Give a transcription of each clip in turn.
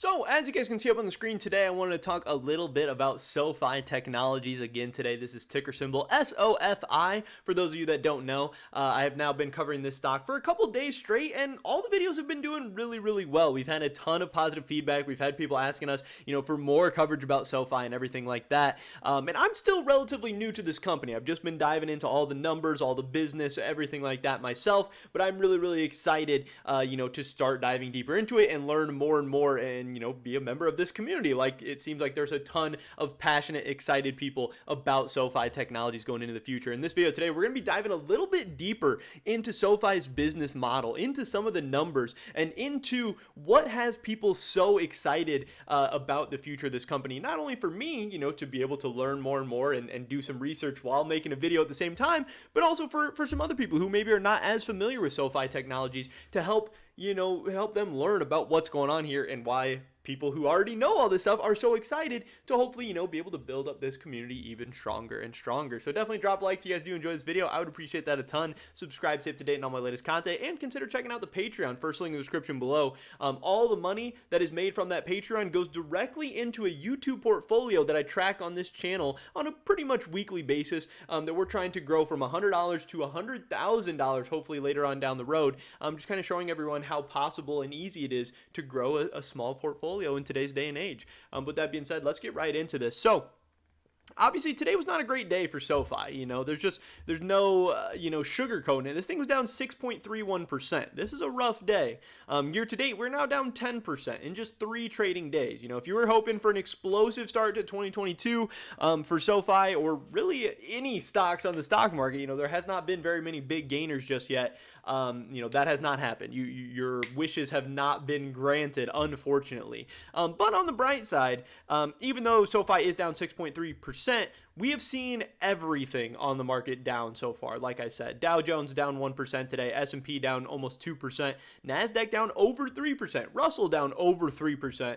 So, as you guys can see up on the screen today, I wanted to talk a little bit about SoFi Technologies again today. This is ticker symbol SOFI. For those of you that don't know, I have now been covering this stock for a couple days straight, and all the videos have been doing really, really well. We've had a ton of positive feedback. We've had people asking us, for more coverage about SoFi and everything like that. And I'm still relatively new to this company. I've just been diving into all the numbers, all the business, everything like that myself. But I'm really, really excited, to start diving deeper into it and learn more and more and be a member of this community. Like, it seems like there's a ton of passionate, excited people about SoFi Technologies going into the future. In this video today, we're going to be diving a little bit deeper into SoFi's business model, into some of the numbers, and into what has people so excited about the future of this company. Not only for me, to be able to learn more and more and do some research while making a video at the same time, but also for some other people who maybe are not as familiar with SoFi Technologies to help them learn about what's going on here and why people who already know all this stuff are so excited to hopefully, be able to build up this community even stronger and stronger. So definitely drop a like if you guys do enjoy this video. I would appreciate that a ton. Subscribe, stay up to date on all my latest content, and consider checking out the Patreon. First link in the description below. All the money that is made from that Patreon goes directly into a YouTube portfolio that I track on this channel on a pretty much weekly basis, that we're trying to grow from $100 to $100,000, hopefully later on down the road. Just kind of showing everyone how possible and easy it is to grow a small portfolio in today's day and age. With that being said, let's get right into this. So, obviously, today was not a great day for SoFi. There's no, sugarcoating it. This thing was down 6.31%. This is a rough day. Year to date, we're now down 10% in just 3 trading days. If you were hoping for an explosive start to 2022 for SoFi or really any stocks on the stock market, there has not been very many big gainers just yet. That has not happened. Your wishes have not been granted, unfortunately. But on the bright side, even though SoFi is down 6.3%, we have seen everything on the market down so far. Like I said, Dow Jones down 1% today, S&P down almost 2%, NASDAQ down over 3%, Russell down over 3%.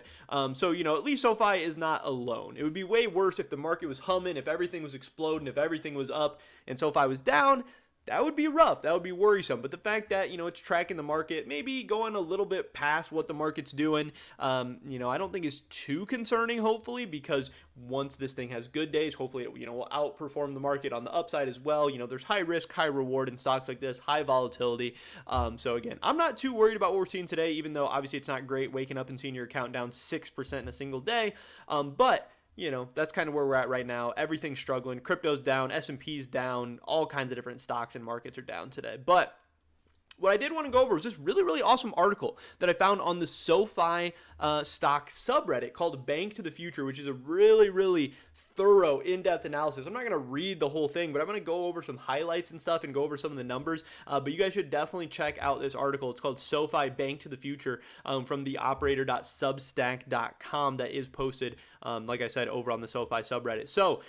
So, at least SoFi is not alone. It would be way worse if the market was humming, if everything was exploding, if everything was up and SoFi was down. That would be rough. That would be worrisome. But the fact that, it's tracking the market, maybe going a little bit past what the market's doing, I don't think is too concerning, hopefully, because once this thing has good days, hopefully it, will outperform the market on the upside as well. There's high risk, high reward in stocks like this, high volatility. So again, I'm not too worried about what we're seeing today, even though obviously it's not great waking up and seeing your account down 6% in a single day. But that's kind of where we're at right now. Everything's struggling. Crypto's down. S&P's down. All kinds of different stocks and markets are down today. But what I did want to go over was this really, really awesome article that I found on the SoFi stock subreddit called Bank to the Future, which is a really, really thorough, in-depth analysis. I'm not going to read the whole thing, but I'm going to go over some highlights and stuff and go over some of the numbers. But you guys should definitely check out this article. It's called SoFi Bank to the Future from theoperator.substack.com that is posted, like I said, over on the SoFi subreddit. So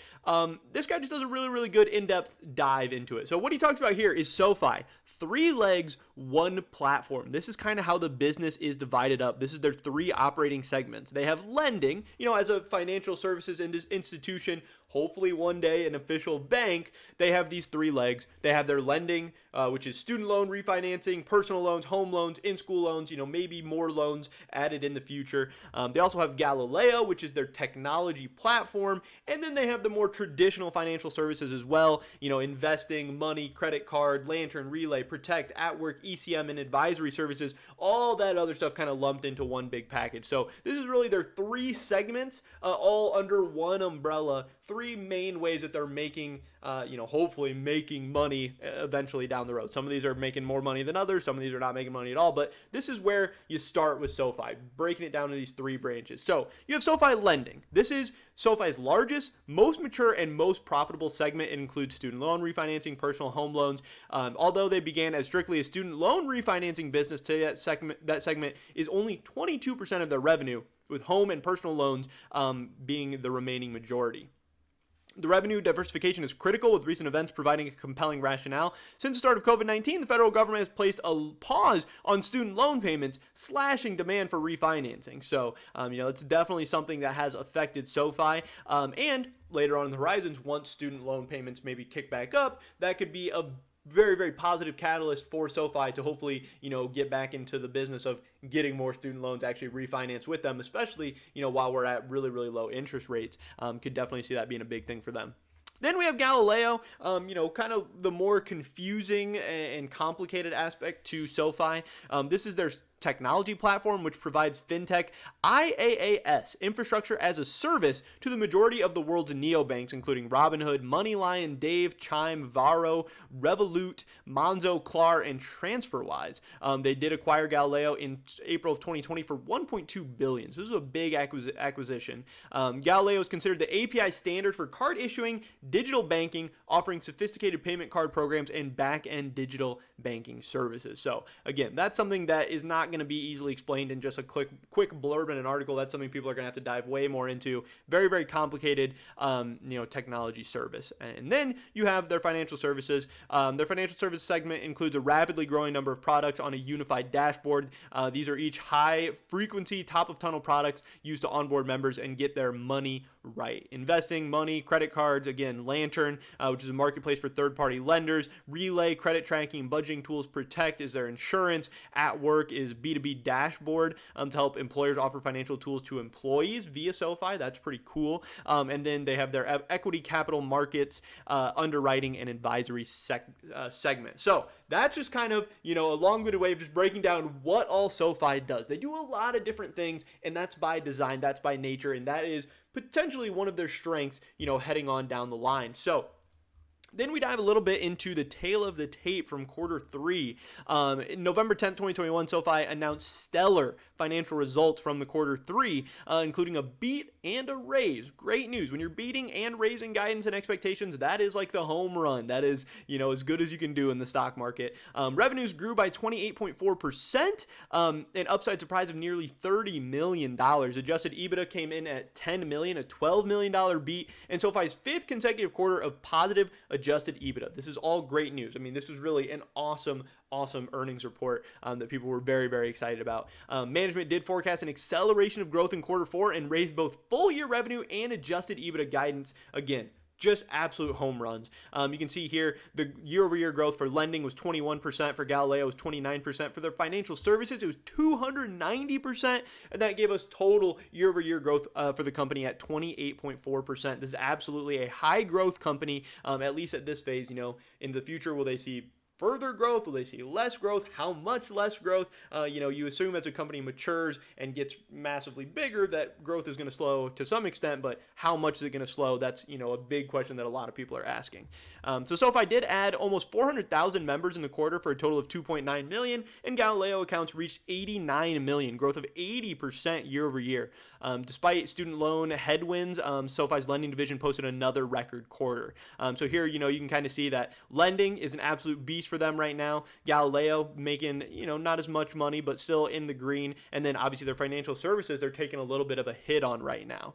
this guy just does a really, really good in-depth dive into it. So what he talks about here is SoFi, 3 legs, 1 platform. This is kind of how the business is divided up. This is their 3 operating segments. They have lending, as a financial services institution, hopefully one day an official bank. They have these 3 legs. They have their lending, which is student loan refinancing, personal loans, home loans, in-school loans, maybe more loans added in the future. They also have Galileo, which is their technology platform. And then they have the more traditional financial services as well, investing, money, credit card, Lantern, Relay, Protect, at work, ECM, and advisory services, all that other stuff kind of lumped into one big package. So this is really their 3 segments, all under one umbrella, 3 main ways that they're making, hopefully making money eventually down the road. Some of these are making more money than others. Some of these are not making money at all. But this is where you start with SoFi, breaking it down into these 3 branches. So you have SoFi Lending. This is SoFi's largest, most mature, and most profitable segment. It includes student loan refinancing, personal home loans. Although they began as strictly a student loan refinancing business, today that segment is only 22% of their revenue, with home and personal loans being the remaining majority. The revenue diversification is critical, with recent events providing a compelling rationale. Since the start of COVID-19, the federal government has placed a pause on student loan payments, slashing demand for refinancing. So, it's definitely something that has affected SoFi. And later on in the horizons, once student loan payments maybe kick back up, that could be a very, very positive catalyst for SoFi to hopefully, get back into the business of getting more student loans actually refinanced with them, especially, while we're at really, really low interest rates. Could definitely see that being a big thing for them. Then we have Galileo, kind of the more confusing and complicated aspect to SoFi. This is their technology platform, which provides fintech IaaS infrastructure as a service to the majority of the world's neobanks, including Robinhood, MoneyLion, Dave, Chime, Varo, Revolut, Monzo, Klar, and TransferWise. They did acquire Galileo in April of 2020 for $1.2 billion. So this is a big acquisition. Galileo is considered the API standard for card issuing, digital banking, offering sophisticated payment card programs and back-end digital banking services. So again, that's something that is not going to be easily explained in just a quick blurb in an article. That's something people are going to have to dive way more into. Very, very complicated, technology service. And then you have their financial services. Their financial service segment includes a rapidly growing number of products on a unified dashboard. These are each high frequency, top of tunnel products used to onboard members and get their money right. Investing, money, credit cards, again, Lantern, which is a marketplace for third-party lenders. Relay, credit tracking, budgeting tools. Protect is their insurance. At Work is B2B dashboard to help employers offer financial tools to employees via SoFi. That's pretty cool. And then they have their equity capital markets, underwriting, and advisory segment. So that's just kind of, a long-winded way of just breaking down what all SoFi does. They do a lot of different things, and that's by design, that's by nature, and that is potentially one of their strengths, heading on down the line. So then we dive a little bit into the tail of the tape from quarter three. November 10th, 2021, SoFi announced stellar financial results from the quarter three, including a beat and a raise. Great news. When you're beating and raising guidance and expectations, that is like the home run. That is, as good as you can do in the stock market. Revenues grew by 28.4%, an upside surprise of nearly $30 million. Adjusted EBITDA came in at $10 million, a $12 million beat, and SoFi's fifth consecutive quarter of positive adjusted EBITDA. This is all great news. I mean, this was really an awesome earnings report that people were very, very excited about. Management did forecast an acceleration of growth in quarter four and raised both full year revenue and adjusted EBITDA guidance. Again, just absolute home runs. You can see here the year-over-year growth for lending was 21%, for Galileo was 29%, for their financial services it was 290%, and that gave us total year-over-year growth for the company at 28.4%. This is absolutely a high growth company, at least at this phase. In the future, will they see further growth? Will they see less growth? How much less growth? You assume as a company matures and gets massively bigger that growth is going to slow to some extent, but how much is it going to slow? That's, a big question that a lot of people are asking. So SoFi did add almost 400,000 members in the quarter for a total of 2.9 million, and Galileo accounts reached 89 million, growth of 80% year over year. Despite student loan headwinds, SoFi's lending division posted another record quarter. So here, you can kind of see that lending is an absolute beast for them right now. Galileo making, not as much money, but still in the green. And then obviously their financial services, they're taking a little bit of a hit on right now.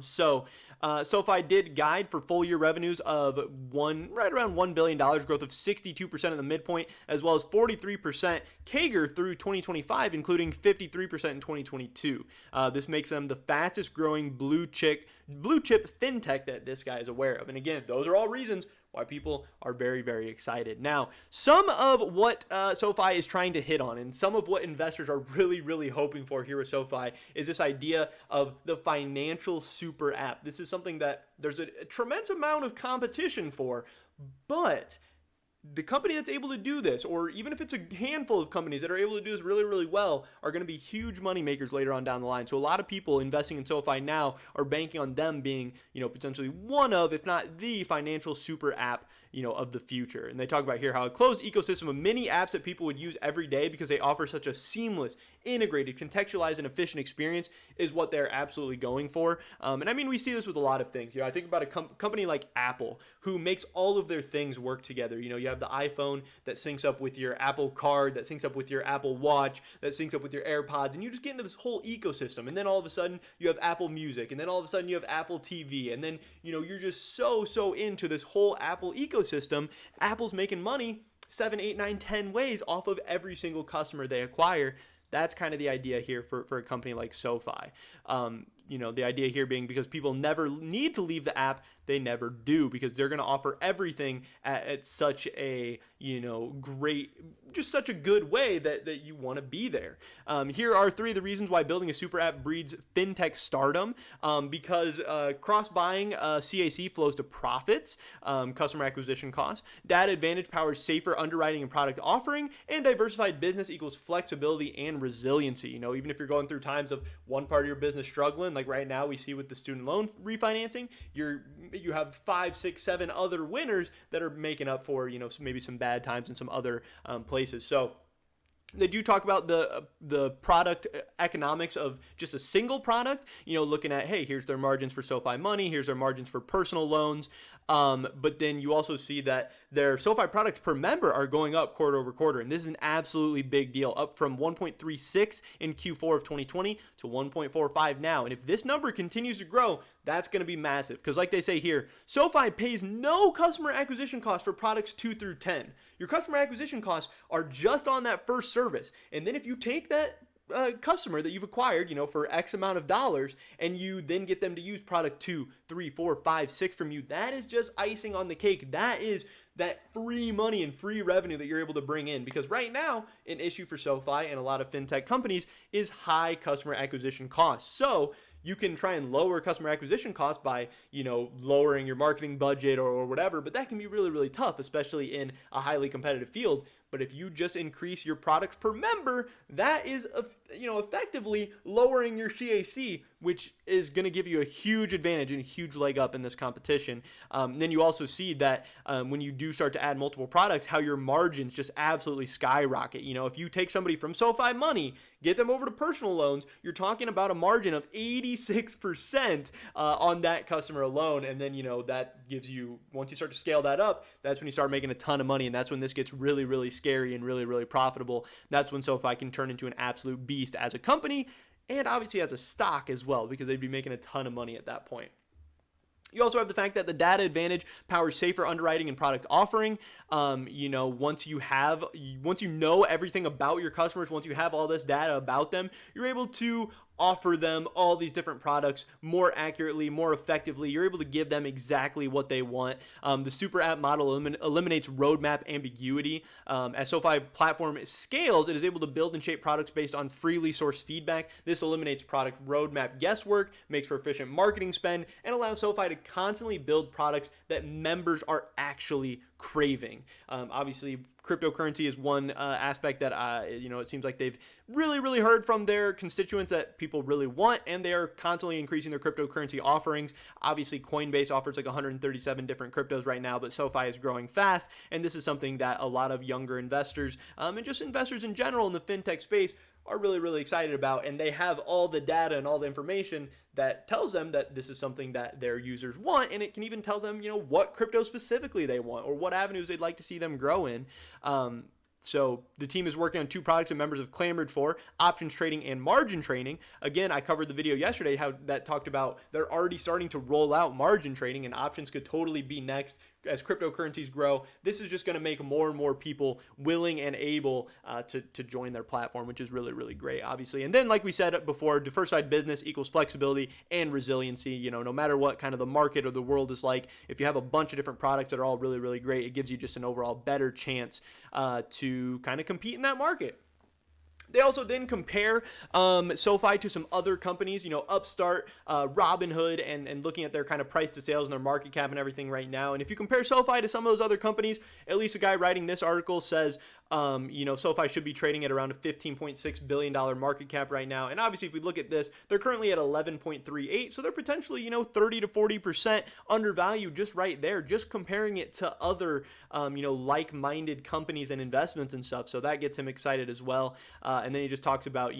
SoFi did guide for full year revenues of right around $1 billion, growth of 62% at the midpoint, as well as 43% CAGR through 2025, including 53% in 2022. This makes them the fastest growing blue chip fintech that this guy is aware of. And again, those are all reasons why people are very, very excited. Now, some of what SoFi is trying to hit on, and some of what investors are really, really hoping for here with SoFi, is this idea of the financial super app. This is something that there's a tremendous amount of competition for, but the company that's able to do this, or even if it's a handful of companies that are able to do this really, really well, are going to be huge money makers later on down the line. So a lot of people investing in SoFi now are banking on them being, potentially one of, if not the financial super app, of the future. And they talk about here how a closed ecosystem of many apps that people would use every day because they offer such a seamless, integrated, contextualized, and efficient experience is what they're absolutely going for. And I mean, we see this with a lot of things. I think about a company like Apple, who makes all of their things work together. You have the iPhone that syncs up with your Apple Card, that syncs up with your Apple Watch, that syncs up with your AirPods, and you just get into this whole ecosystem. And then all of a sudden you have Apple Music, and then all of a sudden you have Apple TV, and then you're just so into this whole Apple ecosystem. Apple's making money 7, 8, 9, 10 ways off of every single customer they acquire. That's kind of the idea here for a company like SoFi. the idea here being because people never need to leave the app, they never do, because they're going to offer everything at such a, just such a good way that you want to be there. Here are 3 of the reasons why building a super app breeds fintech stardom. Because cross-buying CAC flows to profits, customer acquisition costs. Data advantage powers safer underwriting and product offering, and diversified business equals flexibility and resiliency. Even if you're going through times of one part of your business struggling, like right now we see with the student loan refinancing, you have 5, 6, 7 other winners that are making up for, maybe some bad times in some other places. So they do talk about the product economics of just a single product, looking at, hey, here's their margins for SoFi Money, here's their margins for personal loans. But then you also see that their SoFi products per member are going up quarter over quarter. And this is an absolutely big deal, up from 1.36 in Q4 of 2020 to 1.45 now. And if this number continues to grow, that's going to be massive. Because like they say here, SoFi pays no customer acquisition costs for products 2 through 10. Your customer acquisition costs are just on that first service. And then if you take that customer that you've acquired, for X amount of dollars, and you then get them to use product 2, 3, 4, 5, 6 from you, that is just icing on the cake. That is that free money and free revenue that you're able to bring in. Because right now, an issue for SoFi and a lot of fintech companies is high customer acquisition costs. So you can try and lower customer acquisition costs by, lowering your marketing budget or whatever, but that can be really, really tough, especially in a highly competitive field. But if you just increase your products per member, that is, effectively lowering your CAC, which is going to give you a huge advantage and a huge leg up in this competition. Then you also see that when you do start to add multiple products, how your margins just absolutely skyrocket. If you take somebody from SoFi Money, get them over to personal loans, you're talking about a margin of 86% on that customer alone. And then, that gives you, once you start to scale that up, that's when you start making a ton of money. And that's when this gets really, really scary and really, really profitable. That's when SoFi can turn into an absolute beast as a company, and obviously as a stock as well, because they'd be making a ton of money at that point. You also have the fact that the data advantage powers safer underwriting and product offering. Once you know everything about your customers, once you have all this data about them, you're able to offer them all these different products more accurately, more effectively. You're able to give them exactly what they want. The super app model eliminates roadmap ambiguity. As SoFi platform scales, it is able to build and shape products based on freely sourced feedback. This eliminates product roadmap guesswork, makes for efficient marketing spend, and allows SoFi to constantly build products that members are actually craving. Obviously, cryptocurrency is one aspect that it seems like they've really heard from their constituents that people really want, and they are constantly increasing their cryptocurrency offerings. Obviously, Coinbase offers like 137 different cryptos right now, but SoFi is growing fast, and this is something that a lot of younger investors and just investors in general in the fintech space are really excited about, and they have all the data and all the information that tells them that this is something that their users want, and it can even tell them, what crypto specifically they want or what avenues they'd like to see them grow in. So the team is working on 2 products that members have clamored for: options trading and margin trading. Again, I covered the video yesterday how that talked about they're already starting to roll out margin trading, and options could totally be next as cryptocurrencies grow. This is just going to make more and more people willing and able to join their platform, which is really great, obviously. And then, like we said before, diversified business equals flexibility and resiliency. No matter what kind of the market or the world is like, if you have a bunch of different products that are all really great, it gives you just an overall better chance to kind of compete in that market. They also then compare SoFi to some other companies, Upstart, Robinhood, and looking at their kind of price to sales and their market cap and everything right now. And if you compare SoFi to some of those other companies, at least a guy writing this article says, SoFi should be trading at around a $15.6 billion market cap right now. And obviously, if we look at this, they're currently at 11.38. So they're potentially, 30 to 40% undervalued just right there, just comparing it to other, like-minded companies and investments and stuff. So that gets him excited as well. And then he just talks about,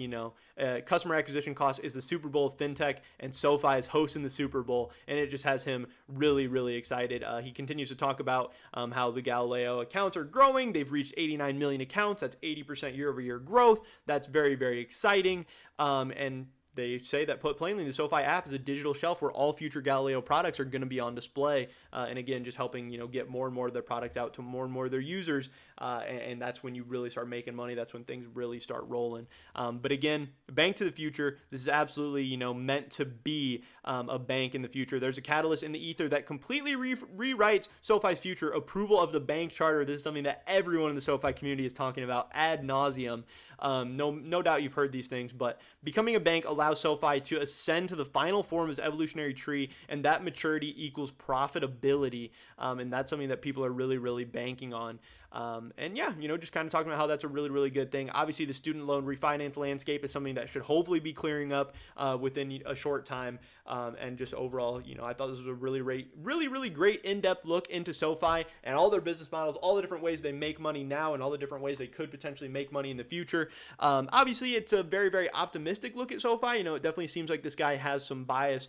customer acquisition cost is the Super Bowl of fintech, and SoFi is hosting the Super Bowl, and it just has him really excited. He continues to talk about how the Galileo accounts are growing. They've reached 89 million accounts. That's 80% year-over-year growth. That's very exciting. And they say that, put plainly, the SoFi app is a digital shelf where all future Galileo products are going to be on display. And again, just helping, get more and more of their products out to more and more of their users. And that's when you really start making money. That's when things really start rolling. But again, bank to the future. This is absolutely, meant to be a bank in the future. There's a catalyst in the ether that completely rewrites SoFi's future. Approval of the bank charter. This is something that everyone in the SoFi community is talking about ad nauseum. No doubt you've heard these things, but becoming a bank allows SoFi to ascend to the final form of its evolutionary tree, and that maturity equals profitability. And that's something that people are really, really banking on. And yeah, just kind of talking about how that's a really, really good thing. Obviously, the student loan refinance landscape is something that should hopefully be clearing up within a short time. And just overall, I thought this was a really, really great in-depth look into SoFi and all their business models, all the different ways they make money now, and all the different ways they could potentially make money in the future. Obviously, it's a very, very optimistic look at SoFi. It definitely seems like this guy has some bias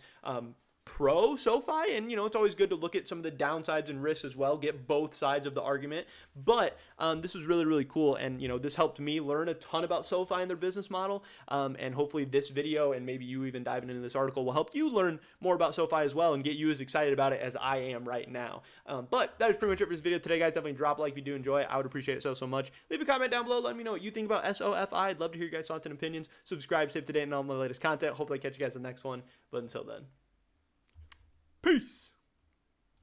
pro SoFi, and it's always good to look at some of the downsides and risks as well, get both sides of the argument. But this was really, really cool, and this helped me learn a ton about SoFi and their business model. And hopefully this video, and maybe you even diving into this article, will help you learn more about SoFi as well and get you as excited about it as I am right now. But that is pretty much it for this video today, guys. Definitely drop a like if you do enjoy it. I would appreciate it so much. Leave a comment down below. Let me know what you think about SoFi. I'd love to hear your guys' thoughts and opinions. Subscribe, stay up to date on all my latest content. Hopefully I catch you guys in the next one. But until then.